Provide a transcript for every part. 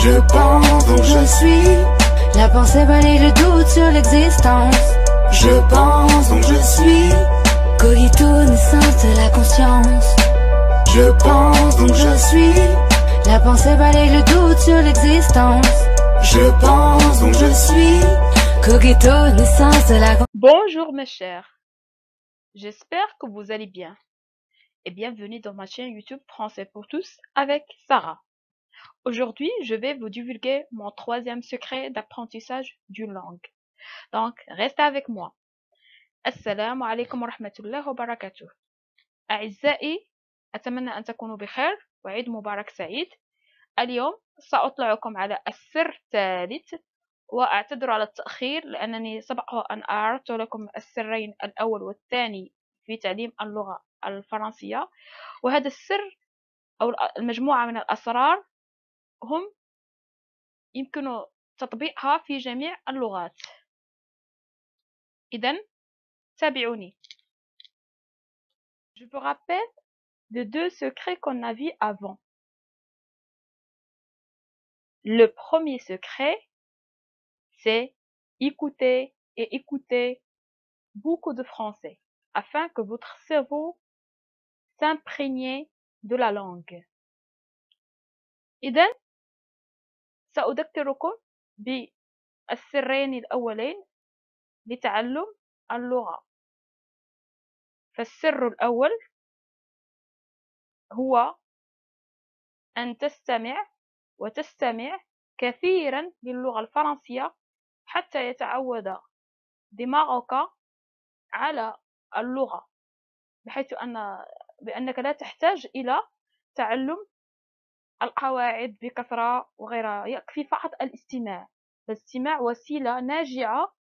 Je pense donc je suis. La pensée balaye le doute sur l'existence. Je pense donc je suis. Cogito, naissance de la conscience. Je pense donc je suis. La pensée balaye le doute sur l'existence. Je pense donc je suis. Cogito, naissance de la conscience. Bonjour mes chers, j'espère que vous allez bien et bienvenue dans ma chaîne YouTube Français pour tous avec Sarah. Aujourd'hui, je vais vous divulguer mon troisième secret d'apprentissage d'une langue. Donc, restez avec moi. Assalamu alaikum wa rahmatullahi wa barakatuh. أعزائي، أتمنى أن تكونوا بخير وعيد مبارك سعيد. اليوم سأطلعكم على السر الثالث، وأعتذر على التأخير لأنني سبق أن أعرضت لكم السرين الأول والثاني في تعليم اللغة الفرنسية، وهذا السر أو المجموعة من الأسرار هم يمكن تطبيقها في جميع اللغات. إذن تابعوني. Je vous rappelle de deux secrets qu'on a vus avant. Le premier secret, c'est écouter et écouter beaucoup de français afin que votre cerveau s'imprègne de la langue. إذن سأذكركم بالسرين الأولين لتعلم اللغة. فالسر الأول هو أن تستمع وتستمع كثيرا للغة الفرنسية حتى يتعود دماغك على اللغة، بحيث بأنك لا تحتاج إلى تعلم القواعد بكثرة وغيرها، يكفي فقط الاستماع. فالاستماع وسيلة ناجعة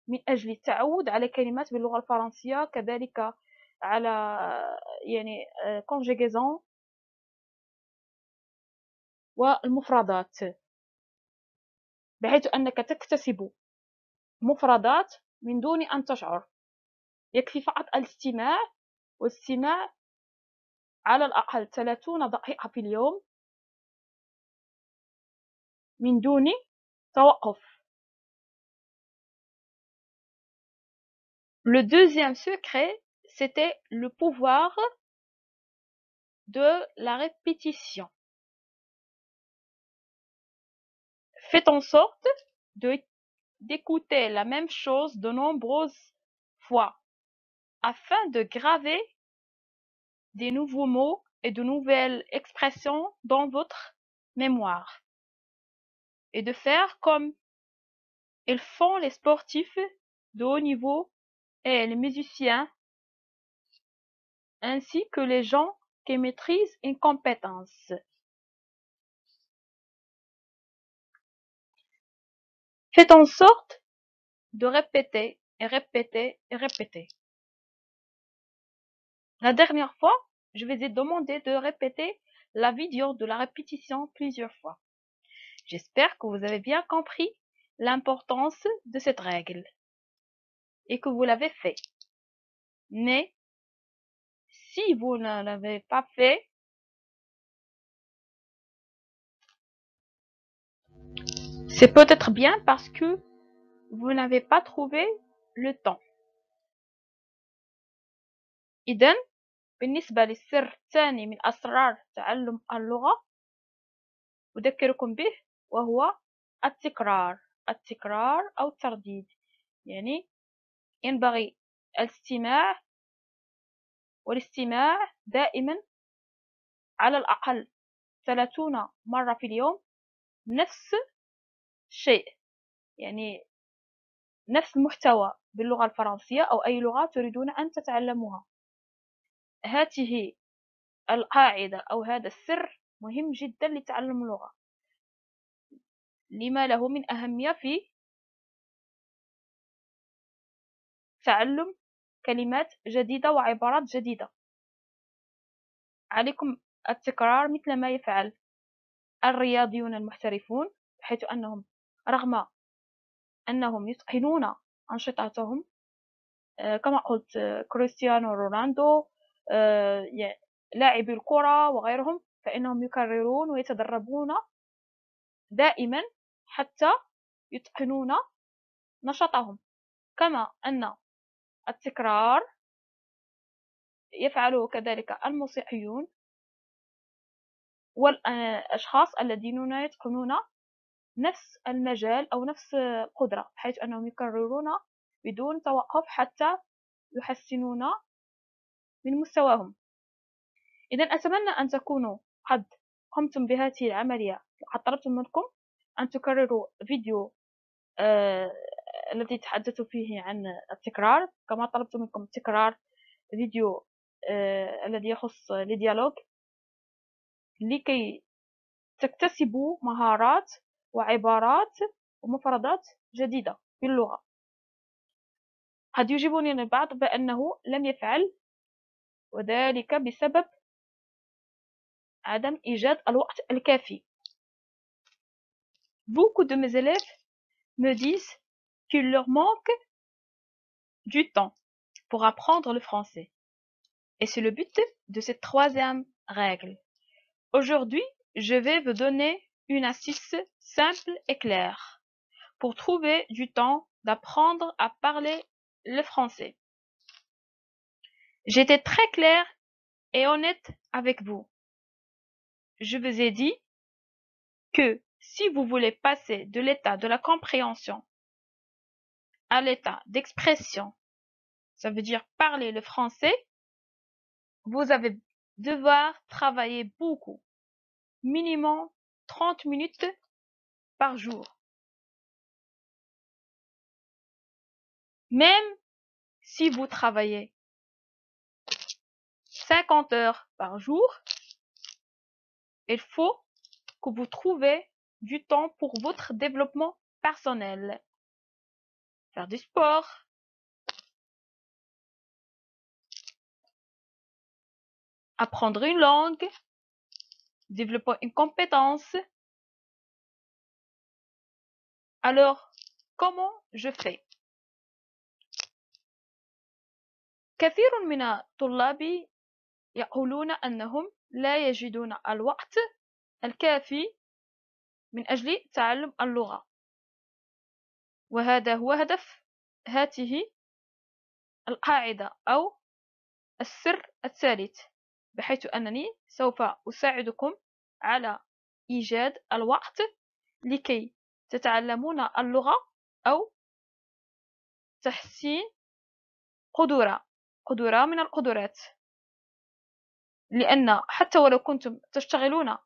من أجل التعود على كلمات باللغة الفرنسية، كذلك على conjugaison والمفردات، بحيث أنك تكتسب مفردات من دون أن تشعر. يكفي فقط الاستماع، والاستماع على الأقل 30 دقيقة في اليوم من دون توقف. Le deuxième secret, c'était le pouvoir de la répétition. Faites en sorte d'écouter la même chose de nombreuses fois afin de graver des nouveaux mots et de nouvelles expressions dans votre mémoire, et de faire comme ils font les sportifs de haut niveau et les musiciens, ainsi que les gens qui maîtrisent une compétence. Faites en sorte de répéter et répéter et répéter. La dernière fois, je vous ai demandé de répéter la vidéo de la répétition plusieurs fois. J'espère que vous avez bien compris l'importance de cette règle et que vous l'avez fait. Mais si vous ne l'avez pas fait, c'est peut-être bien parce que vous n'avez pas trouvé le temps. إذن بالنسبة للسر الثاني من أسرار تعلم اللغة أذكركم به، وهو التكرار. التكرار أو الترديد، يعني ينبغي والاستماع دائما على الأقل 30 مرة في اليوم، نفس الشيء، يعني نفس المحتوى باللغة الفرنسية أو أي لغة تريدون أن تتعلموها. هذه القاعدة أو هذا السر مهم جدا لتعلم اللغة، لما له من أهمية في تعلم كلمات جديدة وعبارات جديدة. عليكم التكرار مثل ما يفعل الرياضيون المحترفون، بحيث أنهم رغم أنهم يتقنون أنشطتهم كما قلت كريستيانو رونالدو، لاعبي الكرة وغيرهم، فإنهم يكررون ويتدربون دائما حتى يتقنون نشاطهم، كما أن التكرار يفعله كذلك الموسيقيون والأشخاص الذين يتقنون نفس المجال أو نفس القدرة، بحيث أنهم يكررون بدون توقف حتى يحسنون من مستواهم. إذا أتمنى أن تكونوا قد قمتم بهذه العملية. قد طلبت منكم أن تكرروا فيديو الذي تحدثت فيه عن التكرار، كما طلبت منكم تكرار فيديو الذي يخص الديالوج، لكي تكتسبوا مهارات وعبارات ومفردات جديدة في اللغة. قد يجيبني البعض بأنه لم يفعل، وذلك بسبب عدم إيجاد الوقت الكافي. Beaucoup de mes élèves me disent qu'il leur manque du temps pour apprendre le français. Et c'est le but de cette troisième règle. Aujourd'hui, je vais vous donner une astuce simple et claire pour trouver du temps d'apprendre à parler le français. J'étais très claire et honnête avec vous. Je vous ai dit que si vous voulez passer de l'état de la compréhension à l'état d'expression, ça veut dire parler le français, vous allez devoir travailler beaucoup, minimum 30 minutes par jour. Même si vous travaillez 50 heures par jour, il faut que vous trouviez du temps pour votre développement personnel. Faire du sport, apprendre une langue, développer une compétence. Alors, comment je fais? كثير من الطلاب يقولون أنهم لا يجدون الوقت الكافي من أجل تعلم اللغة، وهذا هو هدف هذه القاعدة أو السر الثالث، بحيث أنني سوف أساعدكم على إيجاد الوقت لكي تتعلمون اللغة أو تحسين قدرة من القدرات. لأن حتى ولو كنتم تشتغلون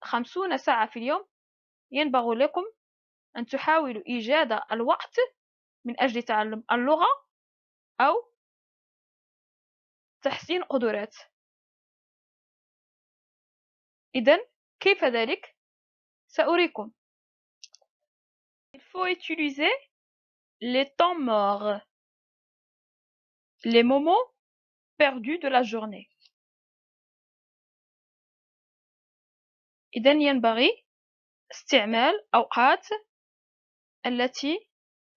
50 ساعة في اليوم، ينبغي لكم أن تحاولوا إيجاد الوقت من أجل تعلم اللغة أو تحسين قدرات. إذن كيف ذلك؟ سأريكم. Il faut utiliser les temps morts, les moments perdus de la journée. إذن ينبغي استعمال أوقات التي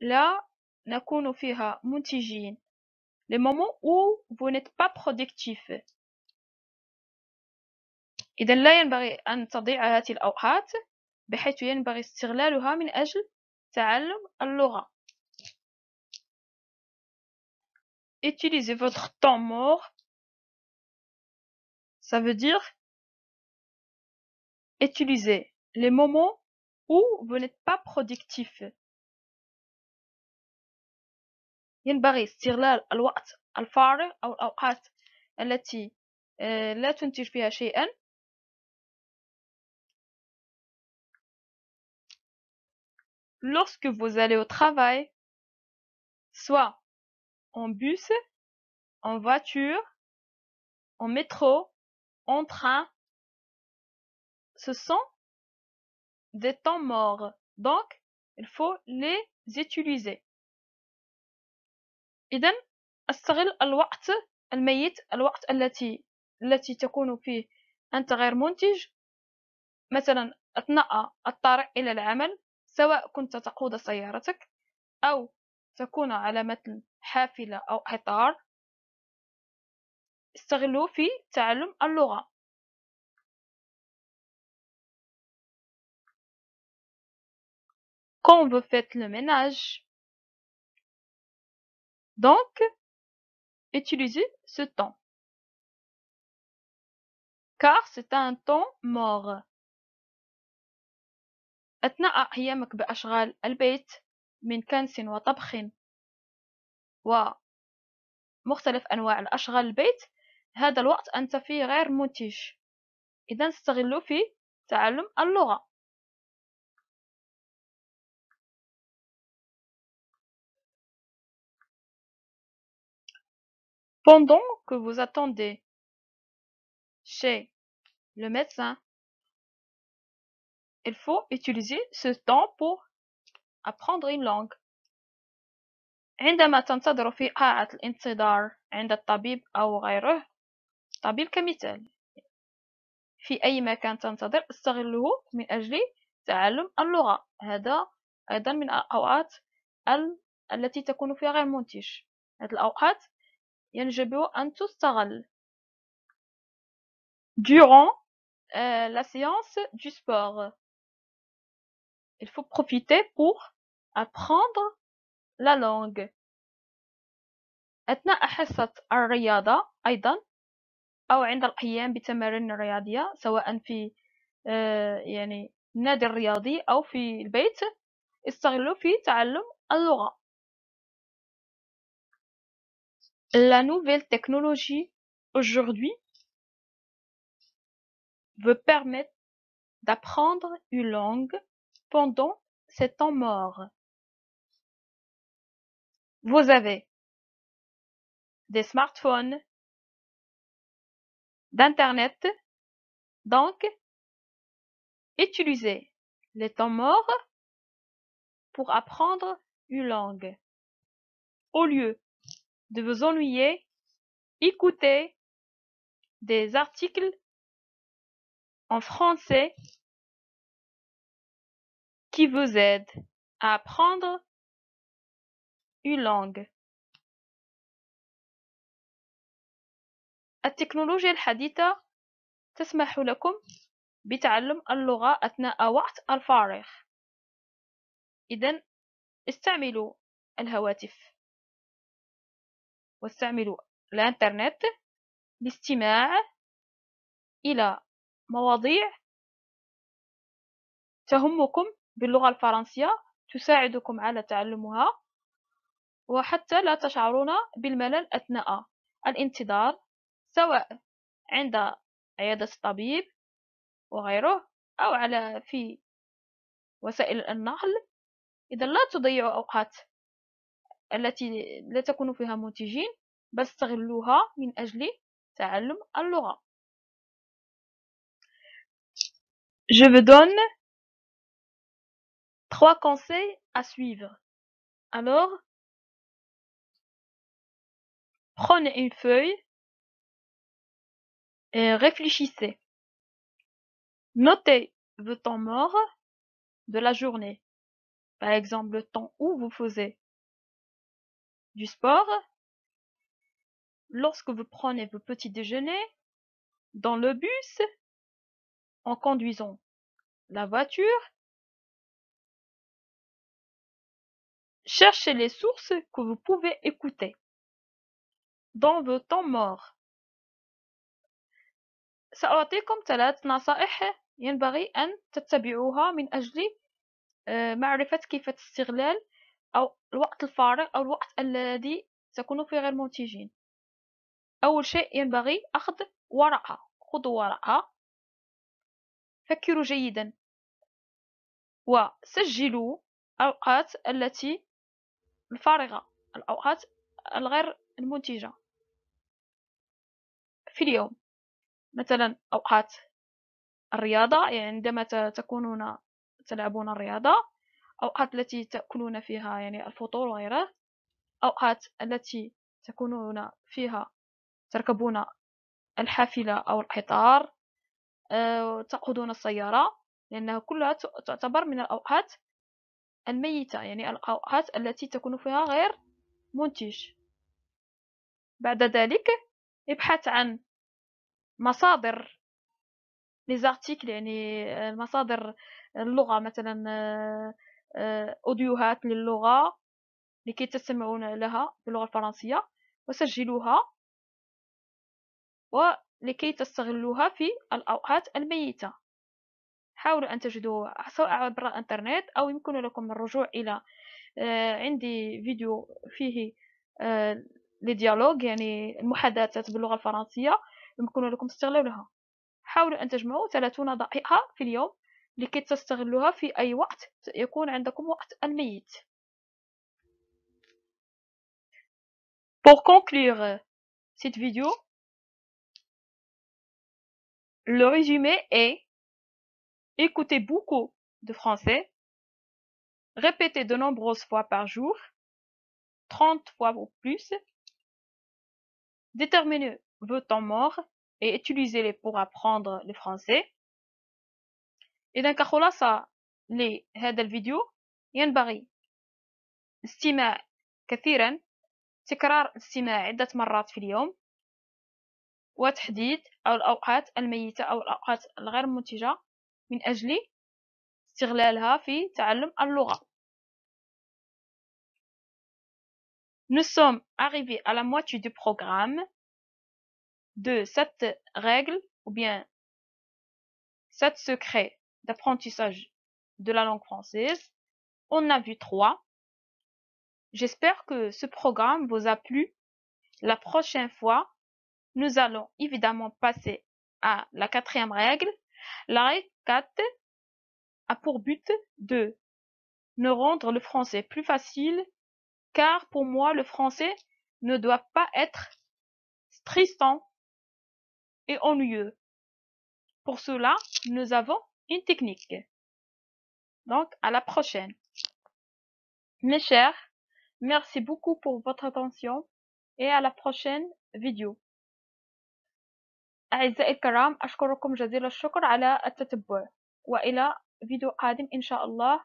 لا نكون فيها منتجين، les moments où vous n'êtes pas productif. إذن لا ينبغي أن تضيع هذه الأوقات، بحيث ينبغي استغلالها من أجل تعلم اللغة. Utilisez votre temps mort, ça veut dire utiliser les moments où vous n'êtes pas productif. ينبغي استغلال الوقت الفارغ أو الأوقات التي لا تنتج فيها شيئا lorsque vous allez au travail, soit en bus, en voiture, en métro, en train. Ce sont des temps morts, donc il faut les utiliser. إذن استغل الوقت الميت، الوقت التي تكون فيه أنت غير منتج، مثلا أثناء الطريق إلى العمل، سواء كنت تقود سيارتك أو تكون على متن حافلة أو قطار. استغلوا في تعلم اللغة. quand vous faites le ménage. Donc, utilisez ce temps, car c'est un temps mort. أثناء قيامك بأشغال البيت من كنس وطبخ ومختلف أنواع الأشغال البيت، هذا الوقت أنت فيه غير منتج، إذا استغلوا في تعلم اللغة. Pendant que vous attendez chez le médecin, il faut utiliser ce temps pour apprendre une langue. عندما تنتظر في قاعة الانتظار عند الطبيب أو غيره، طبيب كمثال، في أي مكان تنتظر استغله من أجل تعلم اللغة. هذا أيضا من الأوقات التي تكون فيها غير منتج. هذه الأوقات يجب أن تستغل. Durant la séance du sport, il faut profiter pour apprendre la langue. أثناء حصة الرياضة أيضا، أو عند القيام بتمارين رياضية سواء في يعني النادي الرياضي أو في البيت، استغلوا في تعلم اللغة. La nouvelle technologie aujourd'hui veut permettre d'apprendre une langue pendant ces temps morts. Vous avez des smartphones, d'internet, donc utilisez les temps morts pour apprendre une langue. Au lieu de vous ennuyer, écoutez des articles en français qui vous aident à apprendre une langue. التكنولوجيا الحديثة تسمح لكم بتعلم اللغة أثناء وقت الفارغ. إذن استعملوا الهواتف واستعملوا الإنترنت لاستماع إلى مواضيع تهمكم باللغة الفرنسية، تساعدكم على تعلمها، وحتى لا تشعرون بالملل أثناء الانتظار، سواء عند عيادة الطبيب وغيره أو في وسائل النقل. إذا لا تضيعوا أوقات التي لا تكون فيها منتجين، بل استغلوها من أجل تعلم اللغة. Je vous donne 3 conseils à suivre. Alors, prenez une feuille et réfléchissez. Notez vos temps morts de la journée. Par exemple, le temps où vous faisiez du sport, lorsque vous prenez vos petits déjeuners, dans le bus, en conduisant la voiture. Cherchez les sources que vous pouvez écouter dans vos temps morts. سأعطيكم 3 نصائح ينبغي أن تتبعوها من أجل معرفة كيف استغلال أو الوقت الفارغ أو الوقت الذي تكون فيه غير منتجين. أول شيء ينبغي أخذ ورقة. خذوا ورقة، فكروا جيدا وسجلوا الأوقات التي الفارغة، الأوقات الغير المنتجة في اليوم. مثلا أوقات الرياضة، يعني عندما تكونون تلعبون الرياضة، أوقات التي تأكلون فيها يعني الفطور وغيره، أوقات التي تكونون فيها تركبون الحافلة أو القطار، تقودون السيارة، لأنها كلها تعتبر من الأوقات الميتة، يعني الأوقات التي تكون فيها غير منتج. بعد ذلك ابحث عن مصادر لزارتيكل، يعني مصادر اللغة، مثلا أوديوهات للغة لكي تستمعون لها باللغة الفرنسية، وسجلوها ولكي تستغلوها في الأوقات الميتة. حاولوا أن تجدوه سواء عبر الإنترنت أو يمكن لكم الرجوع إلى عندي فيديو فيه لديالوج، يعني المحادثات باللغة الفرنسية يمكن لكم استغلالها. حاولوا أن تجمعوا 30 دقيقة في اليوم لكي تستغلوها في أي وقت يكون عندكم وقت الميت. Pour conclure cette vidéo, le résumé est: écoutez beaucoup de français, répétez de nombreuses fois par jour, 30 fois ou plus, déterminez vos temps morts et utilisez-les pour apprendre le français. إذا كخلاصة لهذا الفيديو ينبغي الاستماع كثيرا، تكرار الاستماع عدة مرات في اليوم، وتحديد الأوقات الميتة أو الأوقات الغير منتجة من أجل استغلالها في تعلم اللغة. Nous sommes arrivés à la moitié du programme de cette règle ou bien 7 secrets d'apprentissage de la langue française. On a vu 3. J'espère que ce programme vous a plu. La prochaine fois, nous allons évidemment passer à la 4e règle. La règle 4 a pour but de nous rendre le français plus facile, car pour moi, le français ne doit pas être stressant et ennuyeux. Pour cela, nous avons une technique. Donc, à la prochaine. Mes chers, merci beaucoup pour votre attention et à la prochaine vidéo. أعزائي الكرام، أشكركم جزيل الشكر على التتبع، وإلى فيديو قادم إن شاء الله.